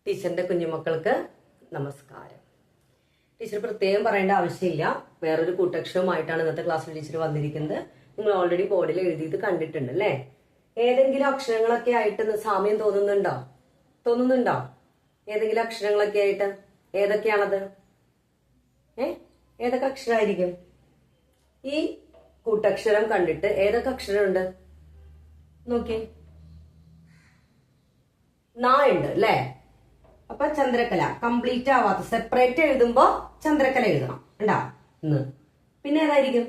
ടീച്ചറിന്റെ കുഞ്ഞുമക്കൾക്ക് നമസ്കാരം. ടീച്ചർ പ്രത്യേകം പറയേണ്ട ആവശ്യമില്ല, വേറൊരു കൂട്ടക്ഷരവുമായിട്ടാണ് ഇന്നത്തെ ക്ലാസ്സിൽ ടീച്ചർ വന്നിരിക്കുന്നത്. നിങ്ങൾ ഓൾറെഡി ബോർഡിൽ എഴുതിയത് കണ്ടിട്ടുണ്ട് അല്ലേ? ഏതെങ്കിലും അക്ഷരങ്ങളൊക്കെ ആയിട്ട് സാമ്യം തോന്നുന്നുണ്ടോ? ഏതെങ്കിലും അക്ഷരങ്ങളൊക്കെ ആയിട്ട് ഏതൊക്കെയാണത്? ഏതൊക്കെ അക്ഷരമായിരിക്കും? ഈ കൂട്ടക്ഷരം കണ്ടിട്ട് ഏതൊക്കെ അക്ഷരമുണ്ട് നോക്കിയേ. നാ ഉണ്ട് അല്ലേ? അപ്പൊ ചന്ദ്രക്കല കംപ്ലീറ്റ് ആവാത്ത, സെപ്പറേറ്റ് എഴുതുമ്പോ ചന്ദ്രക്കല എഴുതണം ഉണ്ടാ ഇന്ന്. പിന്നെ ഏതായിരിക്കും?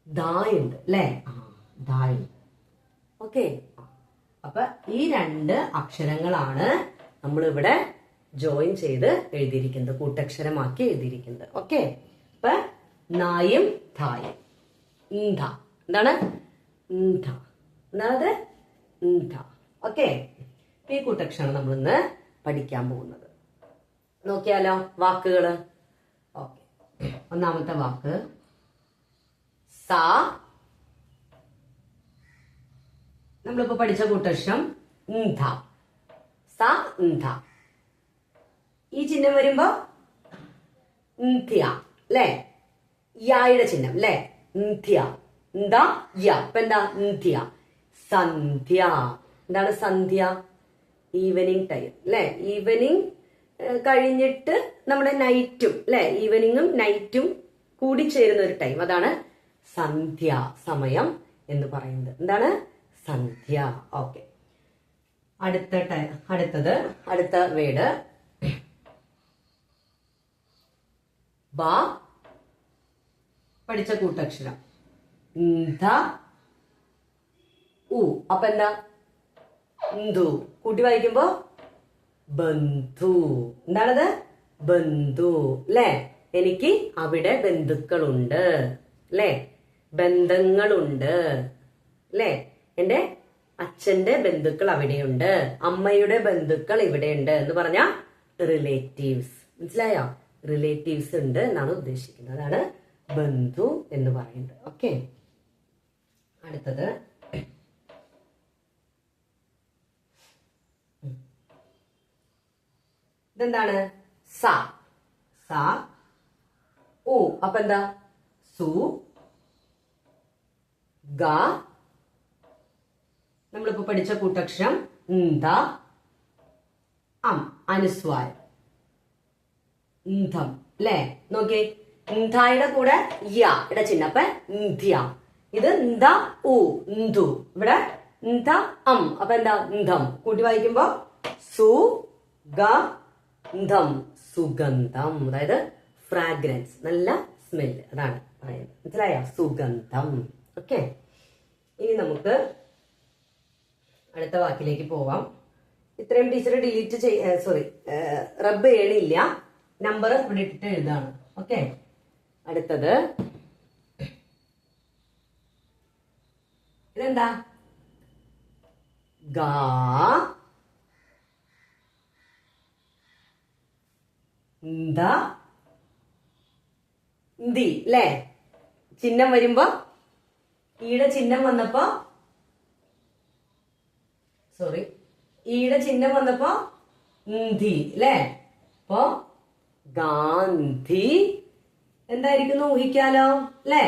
ദായുണ്ട് അല്ലേ? ദായുണ്ട്. ഓക്കെ, അപ്പൊ ഈ രണ്ട് അക്ഷരങ്ങളാണ് നമ്മൾ ഇവിടെ ജോയിൻ ചെയ്ത് എഴുതിയിരിക്കുന്നത്, കൂട്ടക്ഷരമാക്കി എഴുതിയിരിക്കുന്നത്. ഓക്കെ, അപ്പൊ നായും ധായും. എന്താണ്? എന്താണത്? ഓക്കെ, ഈ കൂട്ടക്ഷരം നമ്മൾ ഇന്ന് പഠിക്കാൻ പോകുന്നത്. നോക്കിയാലോ വാക്കുകള്. ഓക്കെ, ഒന്നാമത്തെ വാക്ക് സാ. നമ്മളിപ്പോ പഠിച്ച കൂട്ടക്ഷരം സ. ഈ ചിഹ്നം വരുമ്പോ അല്ലേ? യായുടെ ചിഹ്നം അല്ലേ? എന്താ? ഇപ്പൊ എന്താ? സന്ധ്യ. എന്താണ് സന്ധ്യ? ഈവനിങ് ടൈം അല്ലെ? ഈവനിങ് കഴിഞ്ഞിട്ട് നമ്മുടെ നൈറ്റും അല്ലെ? ഈവനിങ്ങും നൈറ്റും കൂടി ചേരുന്ന ഒരു ടൈം, അതാണ് സന്ധ്യ സമയം എന്ന് പറയുന്നത്. എന്താണ്? സന്ധ്യ. ഓക്കെ, അടുത്ത വേർഡ് ബാ. പഠിച്ച കൂട്ടക്ഷരം അപ്പൊ എന്താ? കൂട്ടി വായിക്കുമ്പോ ബന്ധു. എന്താണത്? ബന്ധു അല്ലെ? എനിക്ക് അവിടെ ബന്ധുക്കളുണ്ട് അല്ലെ? ബന്ധങ്ങളുണ്ട് അല്ലെ? എന്റെ അച്ഛന്റെ ബന്ധുക്കൾ അവിടെയുണ്ട്, അമ്മയുടെ ബന്ധുക്കൾ ഇവിടെയുണ്ട് എന്ന് പറഞ്ഞ റിലേറ്റീവ്സ്. മനസ്സിലായോ? റിലേറ്റീവ്സ് ഉണ്ട് എന്നാണ് ഉദ്ദേശിക്കുന്നത്. അതാണ് ബന്ധു എന്ന് പറയുന്നത്. ഓക്കെ, അടുത്തത് ഇതെന്താണ്? സ. അപ്പൊ എന്താ? സു ഗ. നമ്മളിപ്പോ പഠിച്ച കൂട്ടക്ഷരം അനുസ്വാരം അല്ലേ? നോക്കിയേ, യുടെ കൂടെ യുടെ ചിഹ്നം, അപ്പൊ ഇത് ഇവിടെ അപ്പൊ എന്താ? കൂട്ടി വായിക്കുമ്പോ സു ഗ സുഗന്ധം, അതായത് ഫ്രാഗ്രൻസ്, നല്ല സ്മെല്ല്, അതാണ് പറയുന്നത്. മനസ്സിലായോ? സുഗന്ധം. ഓക്കെ, ഇനി നമുക്ക് അടുത്ത വാക്കിലേക്ക് പോവാം. ഇത്രയും ടീച്ചർ റബ്ബ് ചെയ്യണില്ല, നമ്പർ ഇവിടെ ഇട്ടിട്ട് എഴുതാണ്. ഓക്കെ, അടുത്തത് ഇതെന്താ? ഗാ. അല്ലേ? ചിഹ്നം വരുമ്പോ ഈയുടെ ചിഹ്നം വന്നപ്പോ ഈയുടെ ചിഹ്നം വന്നപ്പോ അല്ലേ? അപ്പോ ഗാന്ധി എന്തായിരിക്കുന്നു ഊഹിക്കാലോ അല്ലേ?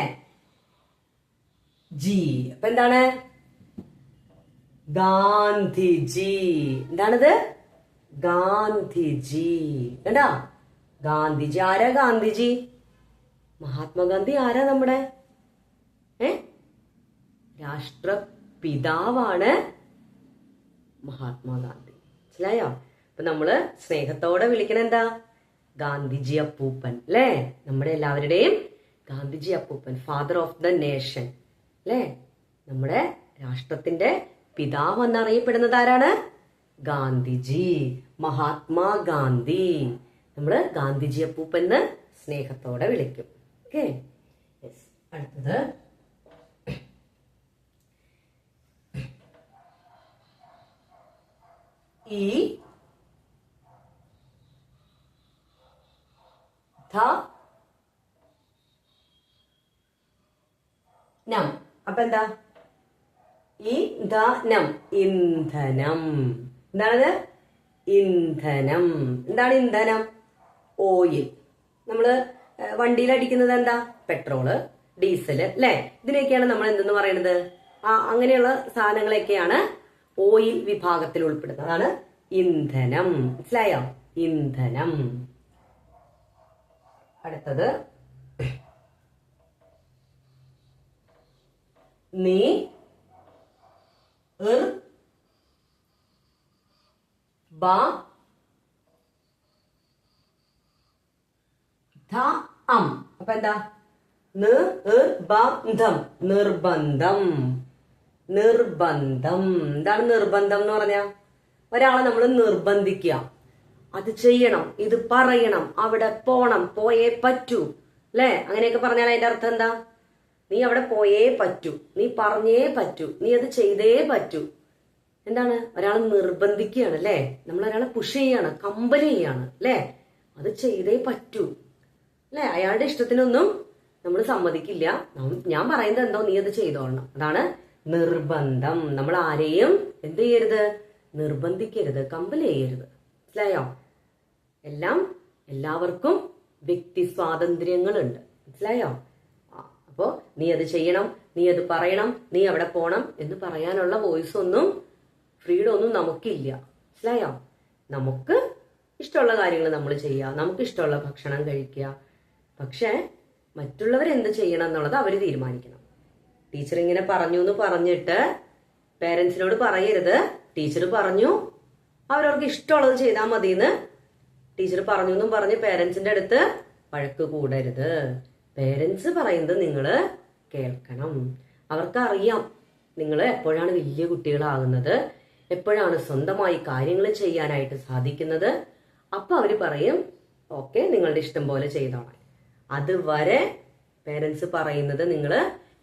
ജി. അപ്പൊ എന്താണ്? ഗാന്ധിജി. എന്താണത്? ഗാന്ധിജി. കണ്ടാ? ഗാന്ധിജി. ആരാ ഗാന്ധിജി? മഹാത്മാഗാന്ധി. ആരാ നമ്മുടെ രാഷ്ട്രപിതാവാണ് മഹാത്മാഗാന്ധി. മനസ്സിലായോ? അപ്പൊ നമ്മള് സ്നേഹത്തോടെ വിളിക്കണ എന്താ? ഗാന്ധിജി അപ്പൂപ്പൻ അല്ലേ? നമ്മുടെ എല്ലാവരുടെയും ഗാന്ധിജി അപ്പൂപ്പൻ, ഫാദർ ഓഫ് ദ നേഷൻ അല്ലേ? നമ്മുടെ രാഷ്ട്രത്തിന്റെ പിതാവ് എന്നറിയപ്പെടുന്നത് ആരാണ്? ഗാന്ധിജി, മഹാത്മാഗാന്ധി. നമ്മള് ഗാന്ധിജി അപ്പൂപ്പൻ എന്ന് സ്നേഹത്തോടെ വിളിക്കും. ഓക്കെ, അടുത്തത് ഈ നം. അപ്പൊ എന്താ? ഇന്ധനം. എന്താണ്? ഇന്ധനം. എന്താണ് ഇന്ധനം? ഓയിൽ. നമ്മള് വണ്ടിയിൽ അടിക്കുന്നത് എന്താ? പെട്രോള്, ഡീസല്, അല്ലെ? ഇതിനെയൊക്കെയാണ് നമ്മൾ എന്തെന്ന് പറയുന്നത്? അങ്ങനെയുള്ള സാധനങ്ങളൊക്കെയാണ് ഓയിൽ വിഭാഗത്തിൽ ഉൾപ്പെടുന്നത്. അതാണ് ഇന്ധനം. മനസ്സിലായോ? ഇന്ധനം. അടുത്തത് നീ അപ്പൊ എന്താ? നിർബന്ധം. നിർബന്ധം. നിർബന്ധം. എന്താണ് നിർബന്ധം എന്ന് പറഞ്ഞ? ഒരാളെ നമ്മൾ നിർബന്ധിക്കുക, അത് ചെയ്യണം, ഇത് പറയണം, അവിടെ പോണം, പോയേ പറ്റൂ, അല്ലെ? അങ്ങനെയൊക്കെ പറഞ്ഞാൽ അതിന്റെ അർത്ഥം എന്താ? നീ അവിടെ പോയേ പറ്റൂ, നീ പറഞ്ഞേ പറ്റൂ, നീ അത് ചെയ്തേ പറ്റൂ. എന്താണ്? ഒരാളെ നിർബന്ധിക്കുകയാണ്, അല്ലെ? നമ്മൾ ഒരാളെ പുഷ് ചെയ്യാണ്, കമ്പൽ ചെയ്യാണ്, അല്ലെ? അത് ചെയ്തേ പറ്റൂ, അല്ലെ? അയാളുടെ ഇഷ്ടത്തിനൊന്നും നമ്മൾ സമ്മതിക്കില്ല. ഞാൻ പറയുന്നത് എന്തോ നീ അത് ചെയ്തോളണം. അതാണ് നിർബന്ധം. നമ്മൾ ആരെയും എന്ത് ചെയ്യരുത്? നിർബന്ധിക്കരുത്, കമ്പൽ ചെയ്യരുത്. മനസ്സിലായോ? എല്ലാവർക്കും വ്യക്തി സ്വാതന്ത്ര്യങ്ങളുണ്ട്. മനസ്സിലായോ? അപ്പോ നീ അത് ചെയ്യണം, നീ അത് പറയണം, നീ അവിടെ പോണം എന്ന് പറയാനുള്ള വോയിസ് ഒന്നും, ഫ്രീഡം ഒന്നും നമുക്കില്ല. മനസ്സിലായോ? നമുക്ക് ഇഷ്ടമുള്ള കാര്യങ്ങൾ നമ്മൾ ചെയ്യുക, നമുക്ക് ഇഷ്ടമുള്ള ഭക്ഷണം കഴിക്കുക. പക്ഷെ മറ്റുള്ളവരെന്ത് ചെയ്യണം എന്നുള്ളത് അവർ തീരുമാനിക്കണം. ടീച്ചർ ഇങ്ങനെ പറഞ്ഞു എന്ന് പറഞ്ഞിട്ട് പേരൻസിനോട് പറയരുത്, ടീച്ചർ പറഞ്ഞു അവരവർക്ക് ഇഷ്ടമുള്ളത് ചെയ്താൽ മതിയെന്ന് ടീച്ചർ പറഞ്ഞു എന്നും പറഞ്ഞ് പേരൻസിന്റെ അടുത്ത് വഴക്ക് കൂടരുത്. പേരൻസ് പറയുന്നത് നിങ്ങൾ കേൾക്കണം. അവർക്കറിയാം നിങ്ങൾ എപ്പോഴാണ് വലിയ കുട്ടികളാകുന്നത്, എപ്പോഴാണ് സ്വന്തമായി കാര്യങ്ങൾ ചെയ്യാനായിട്ട് സാധിക്കുന്നത്. അപ്പൊ അവര് പറയും ഓക്കെ നിങ്ങളുടെ ഇഷ്ടം പോലെ ചെയ്തോളാം. അതുവരെ പേരൻസ് പറയുന്നത് നിങ്ങൾ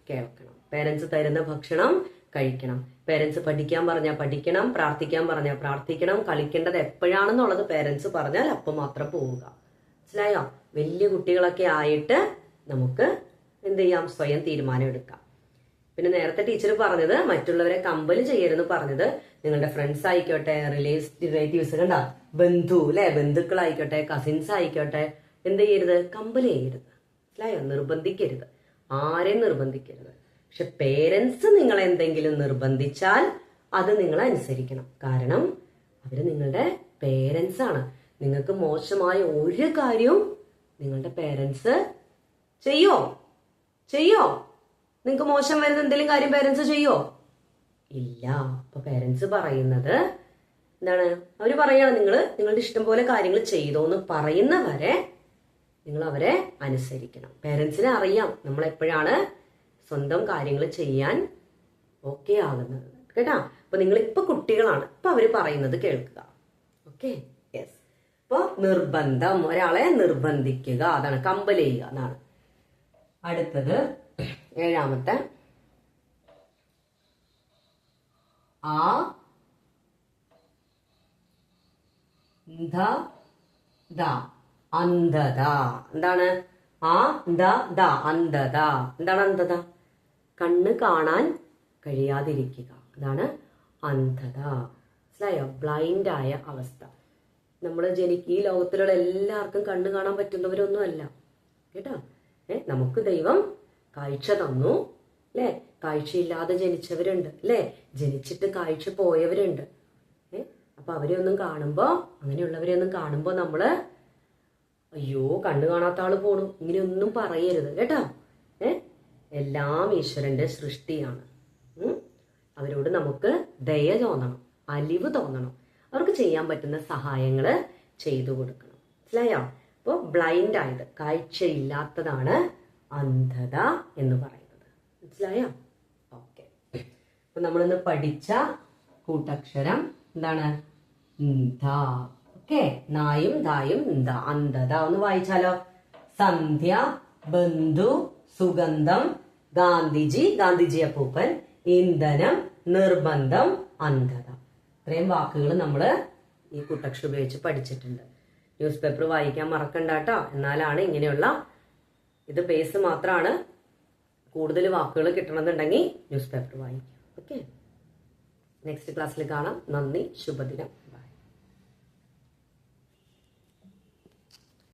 കേൾക്കണം. പേരൻസ് തരുന്ന ഭക്ഷണം കഴിക്കണം. പേരൻസ് പഠിക്കാൻ പറഞ്ഞാൽ പഠിക്കണം, പ്രാർത്ഥിക്കാൻ പറഞ്ഞാൽ പ്രാർത്ഥിക്കണം. കളിക്കേണ്ടത് എപ്പോഴാണെന്നുള്ളത് പേരൻസ് പറഞ്ഞാൽ അപ്പം മാത്രം പോവുക. മനസ്സിലായോ? വലിയ കുട്ടികളൊക്കെ ആയിട്ട് നമുക്ക് എന്ത് ചെയ്യാം? സ്വയം തീരുമാനം എടുക്കാം. പിന്നെ നേരത്തെ ടീച്ചർ പറഞ്ഞത് മറ്റുള്ളവരെ കമ്പൽ ചെയ്യരുതെന്ന് പറഞ്ഞത് നിങ്ങളുടെ ഫ്രണ്ട്സ് ആയിക്കോട്ടെ, റിലേറ്റീവ്സ്, കണ്ട ബന്ധു, അല്ലെ? ബന്ധുക്കളായിക്കോട്ടെ, കസിൻസ് ആയിക്കോട്ടെ, എന്ത് ചെയ്യരുത്? കമ്പൽ ചെയ്യരുത്. മനസ്സിലായോ? നിർബന്ധിക്കരുത്, ആരെയും നിർബന്ധിക്കരുത്. പക്ഷെ പേരൻസ് നിങ്ങളെ എന്തെങ്കിലും നിർബന്ധിച്ചാൽ അത് നിങ്ങൾ അനുസരിക്കണം. കാരണം അവര് നിങ്ങളുടെ പേരൻസ് ആണ്. നിങ്ങൾക്ക് മോശമായ ഒരു കാര്യവും നിങ്ങളുടെ പേരൻസ് ചെയ്യോ? നിങ്ങൾക്ക് മോശം വരുന്ന എന്തെങ്കിലും കാര്യം പേരൻസ് ചെയ്യോ? ഇല്ല. അപ്പൊ പേരൻസ് പറയുന്നത് എന്താണ്? അവര് പറയാണ് നിങ്ങളുടെ ഇഷ്ടം പോലെ കാര്യങ്ങൾ ചെയ്തോ എന്ന് പറയുന്നവരെ നിങ്ങൾ അവരെ അനുസരിക്കണം. പേരൻസിനെ അറിയാം നമ്മൾ എപ്പോഴാണ് സ്വന്തം കാര്യങ്ങൾ ചെയ്യാൻ ഓക്കെ ആകുന്നത്. കേട്ടാ? അപ്പൊ നിങ്ങൾ ഇപ്പൊ കുട്ടികളാണ്, ഇപ്പൊ അവര് പറയുന്നത് കേൾക്കുക. Okay, yes. അപ്പൊ നിർബന്ധം, ഒരാളെ നിർബന്ധിക്കുക, അതാണ് കമ്പൽ ചെയ്യുക എന്നാണ്. അടുത്തത് 7ാമത്തെ അന്ധത. എന്താണ്? അന്ധത. എന്താണ് അന്ധത? കണ്ണ് കാണാൻ കഴിയാതിരിക്കുക, അതാണ് അന്ധത. മനസ്സിലായോ? ബ്ലൈൻഡ് ആയ അവസ്ഥ. നമ്മൾ ഈ ലോകത്തിലുള്ള എല്ലാവർക്കും കണ്ണ് കാണാൻ പറ്റുന്നവരൊന്നും അല്ല. കേട്ടോ? നമുക്ക് ദൈവം കാഴ്ച തന്നു, അല്ലെ? കാഴ്ചയില്ലാതെ ജനിച്ചവരുണ്ട്, അല്ലെ? ജനിച്ചിട്ട് കാഴ്ച പോയവരുണ്ട്. അപ്പൊ അവരെയൊന്നും കാണുമ്പോ, അങ്ങനെയുള്ളവരെയൊന്നും കാണുമ്പോ നമ്മള് അയ്യോ കണ്ണു കാണാത്ത ആള് പോണു ഇങ്ങനെയൊന്നും പറയരുത്. കേട്ടോ? എല്ലാം ഈശ്വരന്റെ സൃഷ്ടിയാണ്. അവരോട് നമുക്ക് ദയ തോന്നണം, അലിവ് തോന്നണം. അവർക്ക് ചെയ്യാൻ പറ്റുന്ന സഹായങ്ങള് ചെയ്തു കൊടുക്കണം. മനസ്സിലായോ? അപ്പൊ ബ്ലൈൻഡ് ആയത്, കാഴ്ചയില്ലാത്തതാണ് അന്ധത എന്ന് പറയുന്നത്. മനസ്സിലായോ? ഓക്കെ. അപ്പൊ നമ്മളിന്ന് പഠിച്ച കൂട്ടക്ഷരം എന്താണ്? ന്ധ. ഓക്കെ, നായും ധായും ന്ധ. അന്ധത ഒന്ന് വായിച്ചാലോ? സന്ധ്യ, ബന്ധു, സുഗന്ധം, ഗാന്ധിജി അപ്പൂപ്പൻ, ഇന്ധനം, നിർബന്ധം, അന്ധത. ഇത്രയും വാക്കുകൾ നമ്മൾ ഈ കൂട്ടക്ഷരം ഉപയോഗിച്ച് പഠിച്ചിട്ടുണ്ട്. ന്യൂസ് പേപ്പർ വായിക്കാൻ മറക്കണ്ട കേട്ടോ. എന്നാലാണ് ഇങ്ങനെയുള്ള ഇത് ബേസ് മാത്രമാണ്. കൂടുതൽ വാക്കുകൾ കിട്ടണമെന്നുണ്ടെങ്കിൽ ന്യൂസ് പേപ്പർ വായിക്കും. ഓക്കെ, നെക്സ്റ്റ് ക്ലാസ്സിൽ കാണാം. നന്ദി, ശുഭദിനം.